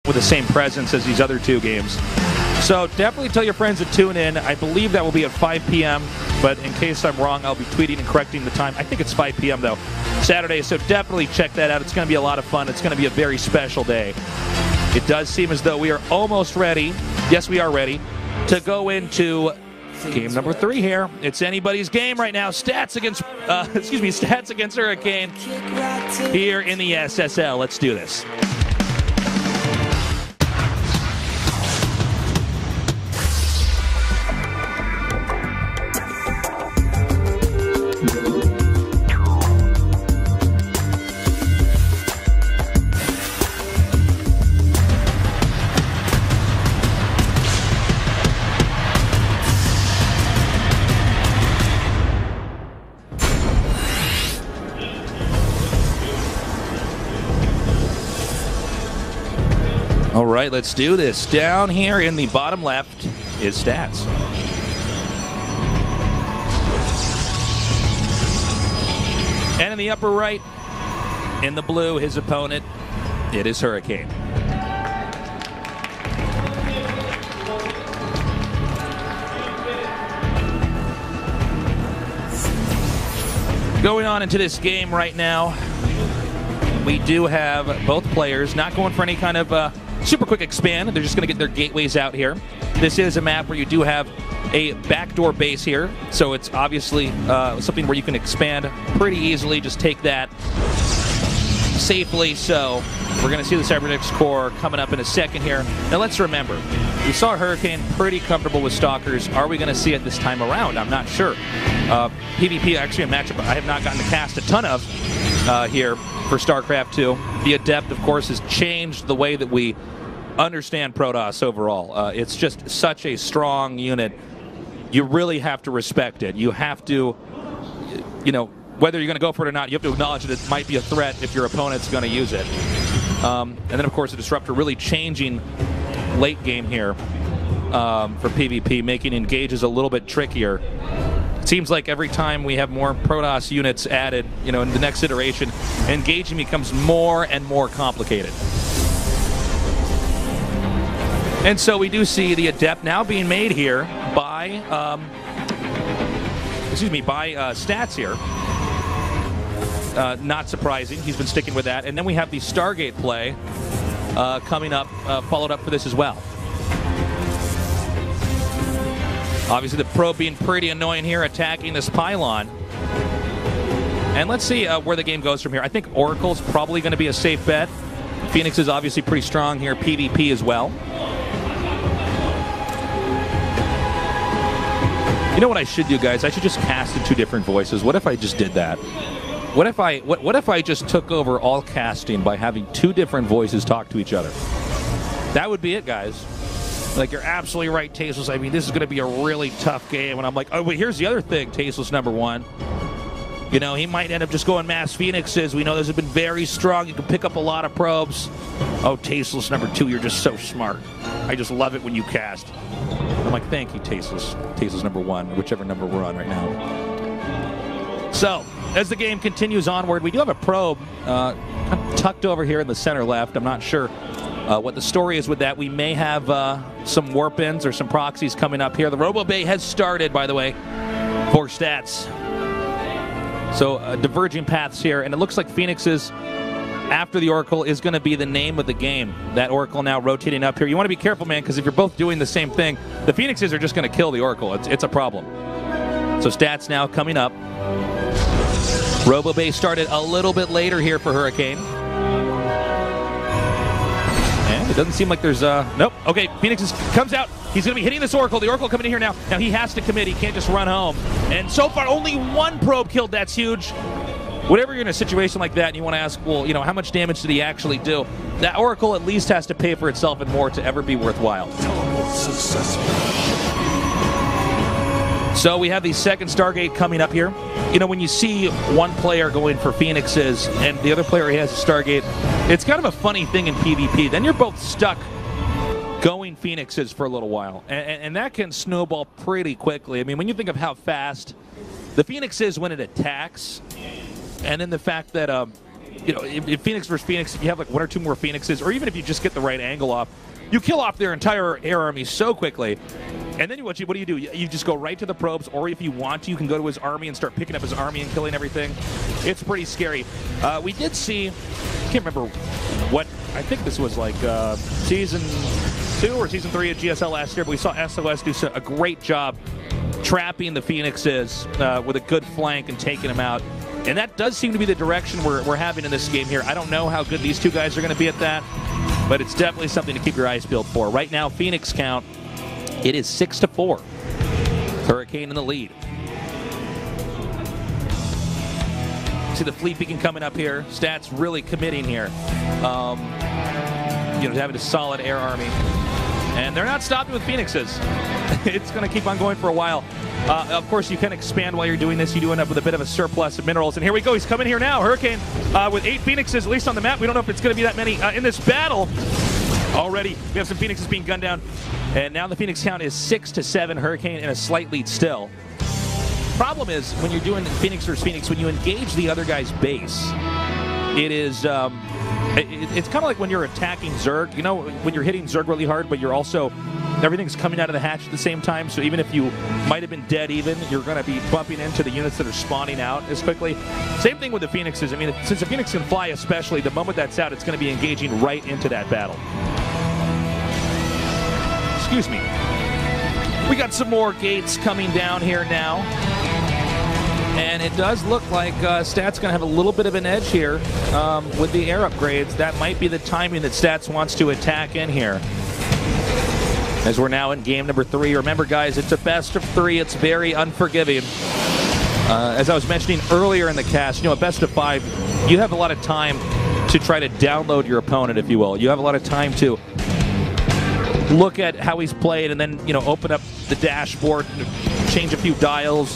with the same presence as these other two games. So definitely tell your friends to tune in. I believe that will be at 5 p.m., but in case I'm wrong, I'll be tweeting and correcting the time. I think it's 5 p.m. though, Saturday, so definitely check that out. It's going to be a lot of fun. It's going to be a very special day. It does seem as though we are almost ready. Yes, we are ready to go into game number 3 here. It's anybody's game right now. Stats against Hurricane here in the SSL. Let's do this. All right, let's do this. Down here in the bottom left is Stats. And in the upper right, in the blue, his opponent, it is Hurricane. Going on into this game right now, we do have both players not going for any kind of super quick expand. They're just going to get their gateways out here. This is a map where you do have a backdoor base here, so it's obviously something where you can expand pretty easily. Just take that safely. So we're going to see the Cybernetics core coming up in a second here. Now let's remember, we saw Hurricane pretty comfortable with Stalkers. Are we going to see it this time around? I'm not sure. PvP, actually a matchup I have not gotten to cast a ton of here for StarCraft 2. The Adept, of course, has changed the way that we understand Protoss overall. It's just such a strong unit. You really have to respect it. You have to, you know, whether you're going to go for it or not, you have to acknowledge that it might be a threat if your opponent's going to use it. And then, of course, the Disruptor really changing late game here for PvP, making engages a little bit trickier. It seems like every time we have more Protoss units added, you know, in the next iteration, engaging becomes more and more complicated. And so we do see the Adept now being made here by, Stats here. Not surprising. He's been sticking with that. And then we have the Stargate play coming up, followed up for this as well. Obviously, the probe being pretty annoying here, attacking this pylon. And let's see where the game goes from here. I think Oracle's probably going to be a safe bet. Phoenix is obviously pretty strong here, PvP as well. You know what I should do, guys? I should just cast in 2 different voices. What if I just did that? What if I just took over all casting by having 2 different voices talk to each other? That would be it, guys. Like, you're absolutely right, Tasteless. I mean, this is going to be a really tough game. And I'm like, oh, but here's the other thing, Tasteless number 1. You know, he might end up just going mass Phoenixes. We know those have been very strong. You can pick up a lot of probes. Oh, Tasteless number 2, you're just so smart. I just love it when you cast. I'm like, thank you, Tasteless. Tasteless number 1, whichever number we're on right now. So, as the game continues onward, we do have a probe kind of tucked over here in the center left. I'm not sure what the story is with that. We may have some warp-ins or some proxies coming up here. The Robo-Bay has started, by the way, for Stats. So diverging paths here, and it looks like Phoenix's after the Oracle is going to be the name of the game. That Oracle now rotating up here. You want to be careful, man, because if you're both doing the same thing, the Phoenixes are just going to kill the Oracle. It's a problem. So Stats now coming up. Robo-Bay started a little bit later here for Hurricane. And it doesn't seem like there's nope. Okay, Phoenix comes out. He's going to be hitting this Oracle. The Oracle coming in here now. Now he has to commit. He can't just run home. And so far, only 1 probe killed. That's huge. Whenever you're in a situation like that and you want to ask, well, you know, how much damage did he actually do? That Oracle at least has to pay for itself and more to ever be worthwhile. So we have the second Stargate coming up here. You know, when you see one player going for Phoenixes and the other player has a Stargate, it's kind of a funny thing in PvP. Then you're both stuck going Phoenixes for a little while. And that can snowball pretty quickly. I mean, when you think of how fast the Phoenix is when it attacks, and then the fact that you know, if Phoenix versus Phoenix, if you have like 1 or 2 more Phoenixes, or even if you just get the right angle off, you kill off their entire air army so quickly. And then what do you do? You just go right to the probes, or if you want to, you can go to his army and start picking up his army and killing everything. It's pretty scary. We did see, I can't remember what, I think this was like Season 2 or Season 3 of GSL last year, but we saw SOS do a great job trapping the Phoenixes with a good flank and taking them out. And that does seem to be the direction we're having in this game here. I don't know how good these two guys are going to be at that, but it's definitely something to keep your eyes peeled for. Right now, Phoenix count, it is 6-4. Hurricane in the lead. See the fleet beacon coming up here. Stats really committing here. You know, to having a solid air army. And they're not stopping with Phoenixes. It's going to keep on going for a while. Of course, you can expand while you're doing this. You do end up with a bit of a surplus of minerals. And here we go. He's coming here now. Hurricane with 8 Phoenixes, at least on the map. We don't know if it's going to be that many in this battle. Already, we have some Phoenixes being gunned down. And now the Phoenix count is 6-7. Hurricane in a slight lead still. Problem is, when you're doing Phoenix versus Phoenix, when you engage the other guy's base, it is... it's kind of like when you're attacking Zerg. You know, when you're hitting Zerg really hard, but you're also... everything's coming out of the hatch at the same time, so even if you might have been dead even, you're going to be bumping into the units that are spawning out as quickly. Same thing with the Phoenixes. I mean, since the Phoenix can fly especially, the moment that's out, it's going to be engaging right into that battle. Excuse me. We got some more gates coming down here now. And it does look like Stats going to have a little bit of an edge here with the air upgrades. That might be the timing that Stats wants to attack in here. As we're now in game number 3. Remember, guys, it's a best of 3. It's very unforgiving. As I was mentioning earlier in the cast, you know, a best of 5, you have a lot of time to try to download your opponent, if you will. You have a lot of time to look at how he's played and then, you know, open up the dashboard, change a few dials,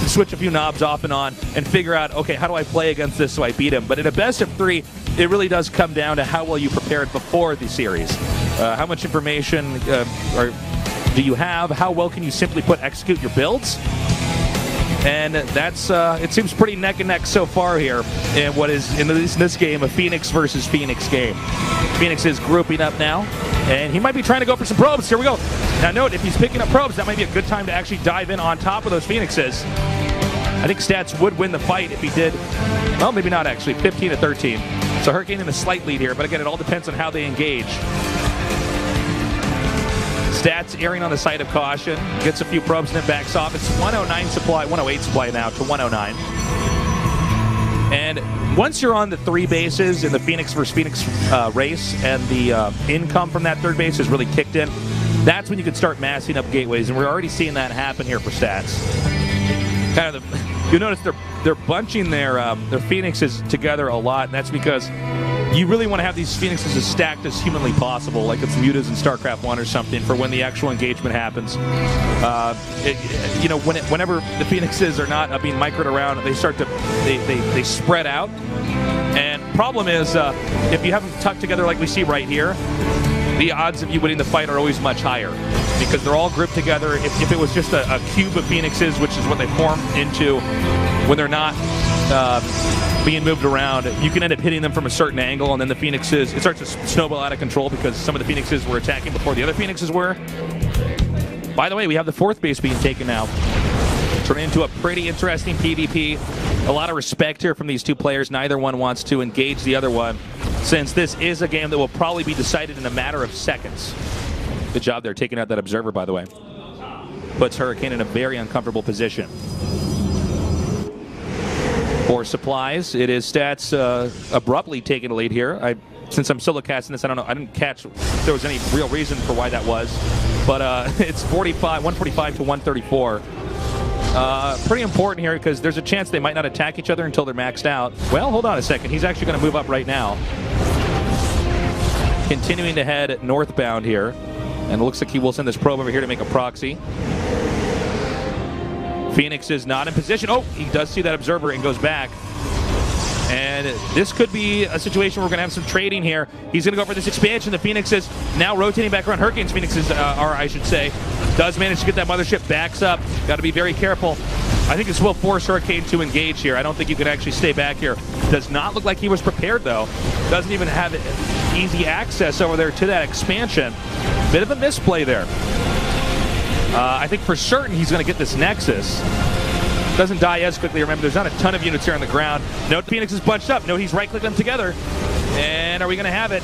switch a few knobs off and on, and figure out, okay, how do I play against this so I beat him? But in a best of 3, it really does come down to how well you prepared before the series. How much information do you have? How well can you simply execute your builds? And that's, it seems pretty neck and neck so far here in what is, in this game, a Phoenix versus Phoenix game. Phoenix is grouping up now, and he might be trying to go for some probes. Here we go. Now note, if he's picking up probes, that might be a good time to actually dive in on top of those Phoenixes. I think Stats would win the fight if he did. Well, maybe not actually. 15-13. So Hurricane in a slight lead here, but again, it all depends on how they engage. Stats erring on the side of caution, gets a few probes and then backs off. It's 109 supply, 108 supply now to 109. And once you're on the 3 bases in the Phoenix versus Phoenix race, and the income from that 3rd base is really kicked in, that's when you can start massing up gateways, and we're already seeing that happen here for Stats. Kind of, you notice they're bunching their Phoenixes together a lot, and that's because you really want to have these Phoenixes as stacked as humanly possible, like it's mutas in StarCraft 1 or something, for when the actual engagement happens. You know, whenever the Phoenixes are not being microed around, they start to they spread out. And problem is, if you have them tucked together like we see right here, the odds of you winning the fight are always much higher, because they're all grouped together. If it was just a cube of Phoenixes, which is what they form into when they're not being moved around, you can end up hitting them from a certain angle, and then the Phoenixes, it starts to snowball out of control because some of the Phoenixes were attacking before the other Phoenixes were. By the way, we have the 4th base being taken now. Turning into a pretty interesting PvP. A lot of respect here from these two players. Neither one wants to engage the other one, since this is a game that will probably be decided in a matter of seconds. Good job there taking out that observer, by the way. Puts Hurricane in a very uncomfortable position. For supplies, it is Stats abruptly taking a lead here. Since I'm solo casting this, I don't know. I didn't catch if there was any real reason for why that was. But it's 145 to 134. Pretty important here, because there's a chance they might not attack each other until they're maxed out. Well, hold on a second. He's actually going to move up right now. Continuing to head northbound here. And it looks like he will send this probe over here to make a proxy. Phoenix is not in position. Oh, he does see that observer and goes back. And this could be a situation where we're going to have some trading here. He's going to go for this expansion. The Phoenix is now rotating back around. Hurricane's Phoenixes are, I should say. Does manage to get that mothership, backs up. Got to be very careful. I think this will force Hurricane to engage here. I don't think you can actually stay back here. Does not look like he was prepared, though. Doesn't even have easy access over there to that expansion. Bit of a misplay there. I think for certain he's going to get this Nexus. Doesn't die as quickly. Remember, there's not a ton of units here on the ground. Note Phoenix is bunched up. Note he's right-clicking them together. And are we going to have it?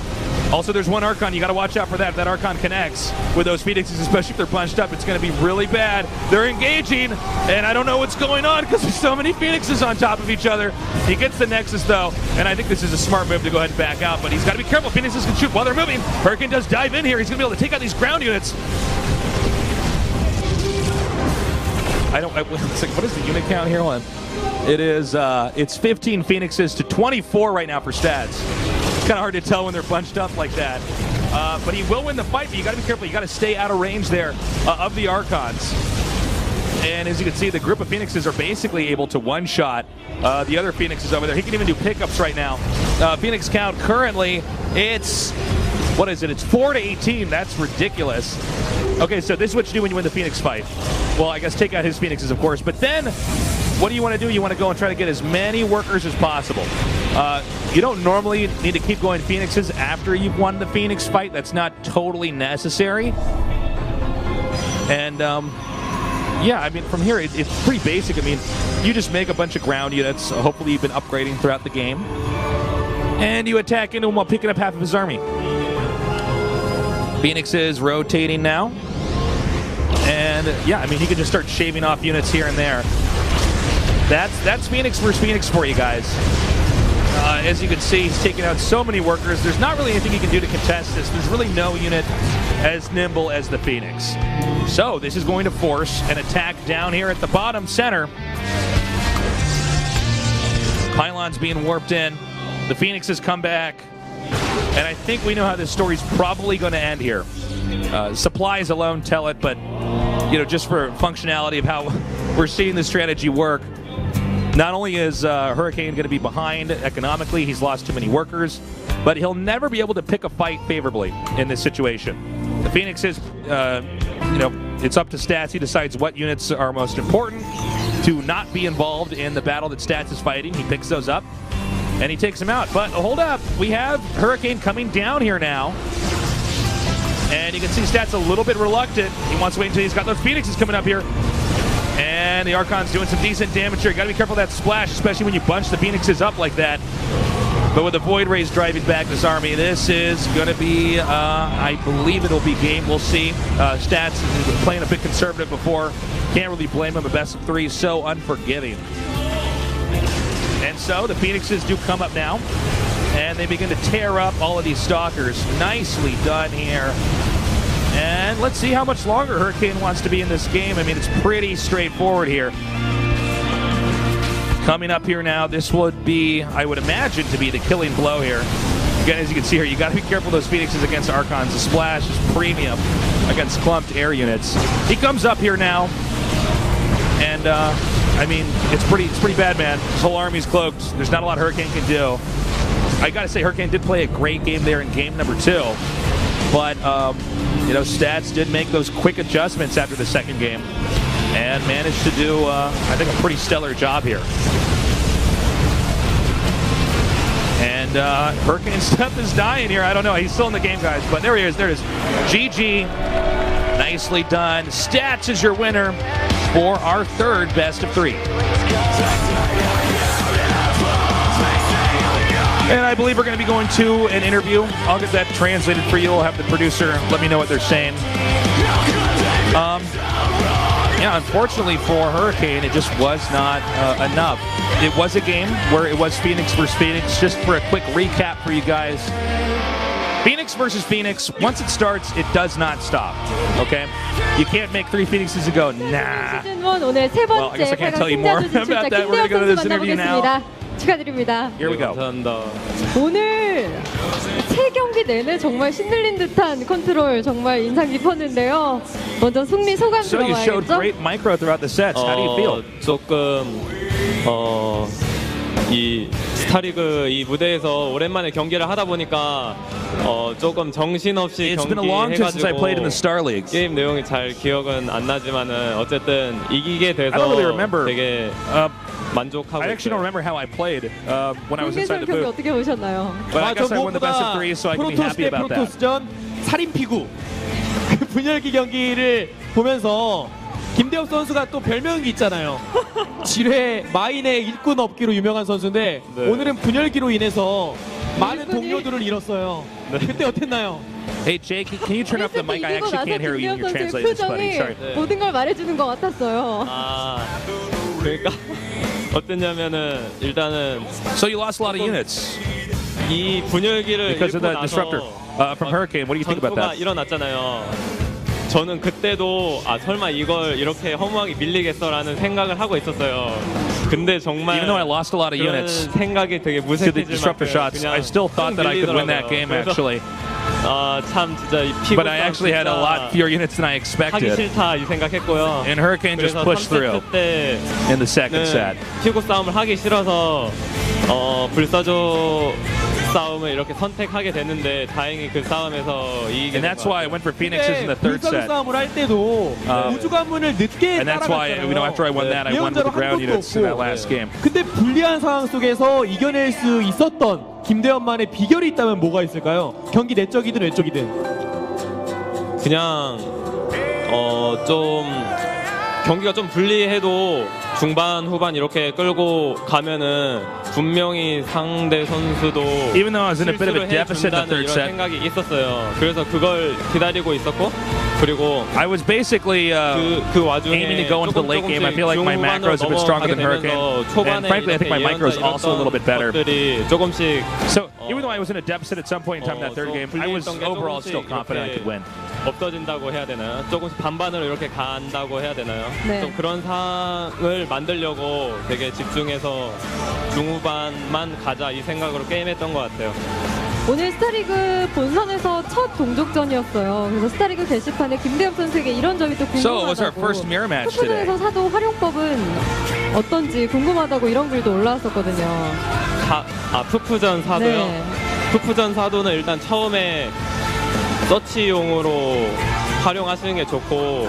Also, there's one Archon. You got to watch out for that. If that Archon connects with those Phoenixes, especially if they're bunched up, it's going to be really bad. They're engaging, and I don't know what's going on because there's so many Phoenixes on top of each other. He gets the Nexus, though, and I think this is a smart move to go ahead and back out, but he's got to be careful. Phoenixes can shoot while they're moving. Hurricane does dive in here. He's going to be able to take out these ground units. It's like, what is the unit count here? Hold on. It is, it's 15 Phoenixes to 24 right now for stats. It's kind of hard to tell when they're bunched up like that. But he will win the fight, but you got to be careful. You got to stay out of range there of the Archons. And as you can see, the group of Phoenixes are basically able to one-shot the other Phoenixes over there. He can even do pickups right now. Phoenix count currently, it's, what is it? It's 4 to 18. That's ridiculous. Okay, so this is what you do when you win the Phoenix fight. Well, I guess take out his Phoenixes, of course. But then, what do you want to do? You want to go and try to get as many workers as possible. You don't normally need to keep going Phoenixes after you've won the Phoenix fight. That's not totally necessary. And, yeah, I mean, from here, it's pretty basic. I mean, you just make a bunch of ground units. Hopefully, you've been upgrading throughout the game. And you attack into him while picking up half of his army. Phoenix is rotating now. And, yeah, I mean, he can just start shaving off units here and there. That's Phoenix versus Phoenix for you guys. As you can see, he's taking out so many workers. There's not really anything he can do to contest this. There's really no unit as nimble as the Phoenix. So this is going to force an attack down here at the bottom center. Pylons being warped in. The Phoenixes come back. And I think we know how this story's probably going to end here. Supplies alone tell it, but you know, just for functionality of how we're seeing the strategy work, not only is Hurricane going to be behind economically, he's lost too many workers, but he'll never be able to pick a fight favorably in this situation. The Phoenix is, you know, it's up to Stats. He decides what units are most important to not be involved in the battle that Stats is fighting. He picks those up, and he takes them out. But hold up, we have Hurricane coming down here now. And you can see Stats a little bit reluctant. He wants to wait until he's got those Phoenixes coming up here. And the Archon's doing some decent damage here. You got to be careful of that splash, especially when you bunch the Phoenixes up like that. But with the Void Rays driving back this army, this is going to be, I believe it'll be game. We'll see. Stats playing a bit conservative before. Can't really blame him. A best of three, so unforgiving. And so the Phoenixes do come up now. And they begin to tear up all of these Stalkers. Nicely done here. And let's see how much longer Hurricane wants to be in this game. I mean, it's pretty straightforward here. Coming up here now, this would be, I would imagine, to be the killing blow here. Again, as you can see here, you got to be careful of those Phoenixes against Archons. The splash is premium against clumped air units. He comes up here now. And, I mean, it's pretty bad, man. His whole army's cloaked. There's not a lot Hurricane can do. I got to say, Hurricane did play a great game there in game number 2. But, you know, Stats did make those quick adjustments after the second game and managed to do, I think, a pretty stellar job here. And Hurricane's stuff is dying here. I don't know. He's still in the game, guys. But there he is. There it is. GG. Nicely done. Stats is your winner for our third best of 3. And I believe we're going to be going to an interview. I'll get that translated for you. We'll have the producer let me know what they're saying. Yeah, unfortunately for Hurricane, it just was not enough. It was a game where it was Phoenix versus Phoenix. Just for a quick recap for you guys. Phoenix versus Phoenix, once it starts, it does not stop, okay? You can't make 3 Phoenixes and go, nah. Well, I guess I can't tell you more about that. We're going to go to this interview now. 축하드립니다. Here we go. 감사합니다. 오늘 3경기 내내 정말 신들린 듯한 컨트롤 정말 인상 깊었는데요. 먼저 승리 소감 So you showed 들어봐야겠죠? great micro throughout the sets. How do you feel? 조금 이 스타리그 이 무대에서 오랜만에 경기를 하다 보니까 조금 정신없이 It's been a long time since I played in the 경기해가지고 StarLeague. 게임 내용이 잘 기억은 안 나지만은 어쨌든 이기게 돼서 I don't really remember. 되게 만족하고 I actually don't 있어요. remember how I played when I was inside 공개선 the 경기 booth. 어떻게 보셨나요? But I 저 guess I won the best of 무엇보다 three, so I can be 프로토스 happy 대 about that. 프로토스전 살인피구 그 분열기 경기를 보면서 김대엽 선수가 또 별명이 있잖아요. 지뢰 마인의 일꾼 업기로 유명한 선수인데 네. 오늘은 분열기로 인해서 많은 일꾼이- 동료들을 잃었어요. 그때 어땠나요? Hey Jake, can you turn up the mic? I 이기고 actually 나서 can't hear you when 김대엽 you're 선수의 translating this, buddy. 표정이 Sorry. 네. 모든 걸 말해주는 것 같았어요. 아 그러니까 어땠냐면은 일단은 So you lost a lot of units 이 분열기를 because of 잃고 the 나서 disruptor from Hurricane. What do you think about 전투가 that? 일어났잖아요. 저는 그때도 설마 이걸 이렇게 허무하게 밀리겠어라는 생각을 하고 있었어요. 근데 정말 Even though I lost a lot of 그런 units 생각이 되게 to the 무색해질 disruptor 만큼 shots, 그냥 I still thought that I could win that game 그래서 actually. 참 진짜 이 피고 But I actually had a lot fewer units than I 하기 expected. 싫다 이 생각했고요. And Hurricane just 그래서 pushed through 3세트 때 in the second set. 피고 싸움을 하기 싫어서 불사조 싸움을 이렇게 선택하게 됐는데 다행히 그 싸움에서 이기게 And 된 that's 것 why I 같아요. went for Phoenixes in the third 불사조 set. 싸움을 할 때도 우주 관문을 늦게 And that's why, 따라갔잖아요. you know, after I won that, I won with the ground units in that last game. 근데 불리한 상황 속에서 이겨낼 수 있었던 김대엽만의 비결이 있다면 뭐가 있을까요? 경기 내적이든 외적이든. 그냥 좀 경기가 좀 불리해도 중반 후반 이렇게 끌고 가면은 분명히 상대 선수도 Even though I was in a bit of a 실수를 deficit in the 해준다는 third 이런 set, 생각이 있었어요. 그래서 그걸 기다리고 있었고 그리고 I was basically 그 와중에 aiming to go into the late game. I feel like my macros have been stronger than Hurricane. And frankly, I think my micros also a little bit better. 것들이 조금씩 So even though I was in a deficit at some point in time in that third game, I was overall still confident I could win. 없어진다고 해야 되나요? 조금씩 반반으로 이렇게 간다고 해야 되나요? 네. 좀 그런 상황을 만들려고 되게 집중해서 중후반만 가자 이 생각으로 게임했던 것 같아요. 오늘 스타리그 본선에서 첫 동족전이었어요. 그래서 스타리그 게시판에 김대엽 선수에게 이런 점이 또 So it was our 궁금하다고 first mirror match today. 푸푸전에서 사도 활용법은 어떤지 궁금하다고 이런 글도 올라왔었거든요. 푸푸전 사도요? 네. 푸푸전 사도는 일단 처음에 서치용으로 활용하시는 게 좋고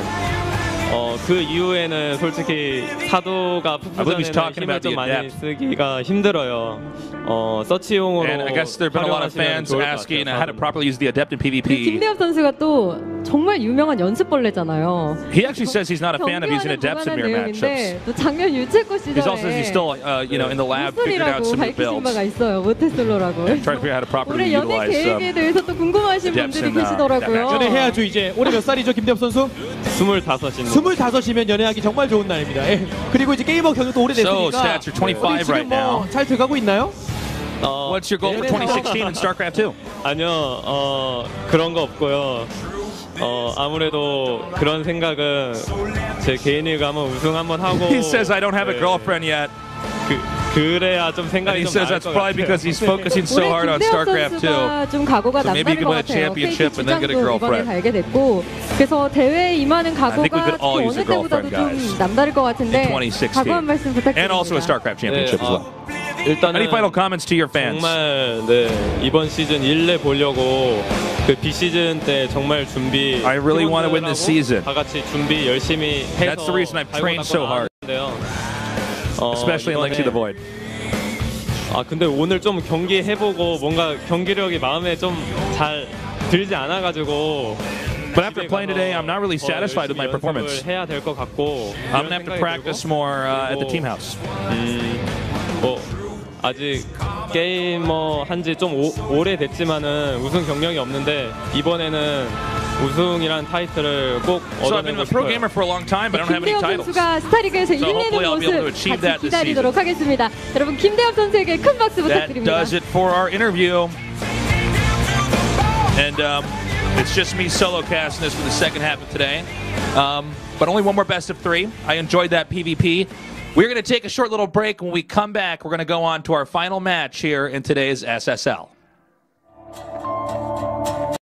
그 이후에는 솔직히 사도가 believe he's 푸푸전에는 talking 힘을 about the 좀 많이 adept. 쓰기가 힘들어요. 서치용으로 And I guess there have been a lot of 활용하시면 fans 좋을 것 asking 같아요, how to 사도는. properly use the adept in 그 PvP. 김대엽 선수가 또 정말 유명한 연습벌레잖아요. He actually says he's not a fan of using 경기와는 adepts in 무관한 mirror 내용인데 matchups. 또 작년 유채꽃 He also says he's 시절에 still, in the lab figuring out 모쏠이라고 some new 밝히신 바가 builds. 있어요. 모태솔로라고. And trying to figure out how to properly 올해 연애 utilize 계획에 대해서 또 궁금하신 adepts 분들이 in, that 계시더라고요. 연애해야죠 이제. 올해 몇 살이죠 김대엽 선수? 25인 25이면 연애하기 정말 좋은 날입니다. 예. 그리고 이제 게이머 경력도 오래됐으니까 So, stats are 25 우리 지금 right now. 잘 들어가고 있나요? What's your goal for 2016 in StarCraft 2? 아니요, 그런 거 없고요. 아무래도 그런 생각은 제 개인리그 한번 우승 한번 하고. He says I don't have a girlfriend yet. 그래야 좀 And 생각이 he 좀 says 나을 that's 것 probably 같아요. because he's focusing so hard on 올해 김대엽 StarCraft 2. 선수가 좀 각오가 So maybe he 남다른 could 것 win a 같아요. championship KT and then get a 주장도 이번에 girlfriend. 달게 됐고 그래서 대회에 임하는 think we 각오가 could all 그 use 어느 a 때보다도 girlfriend, 좀 guys. 남다를 것 같은데 In 2016. 각오 한 말씀 부탁드립니다. And also a StarCraft championship as well. 일단은 Any final comments to your fans? 정말 이번 시즌 1내 보려고 그 비시즌 때 정말 준비. I really want to win this season. 다 같이 준비 열심히 해서. That's the reason I've trained so hard. Especially in Legacy of the Void. 근데 오늘 좀 경기 해보고 뭔가 경기력이 마음에 좀 잘 들지 않아가지고. But after playing today, I'm not really satisfied with my performance. 해야 될 것 같고. I'm gonna have to practice more at the team house. 아직 게이머 한지 좀 오래 됐지만은 우승 경력이 없는데 이번에는 우승이란 타이틀을 꼭 So I've been 얻어내고 a pro 싶어요. gamer for a long time, but I don't have any 김대엽 titles. 선수가 스타리그에서 So 1내는 hopefully I'll be able to 모습 achieve 같이 that this 기다리도록 하겠습니다. 여러분 김대엽 선수에게 큰 박수 That 부탁드립니다. does it for our interview. And it's just me solo casting this for the second half of today. But only one more best of 3. I enjoyed that PvP. We're going to take a short little break. When we come back, we're going to go on to our final match here in today's SSL.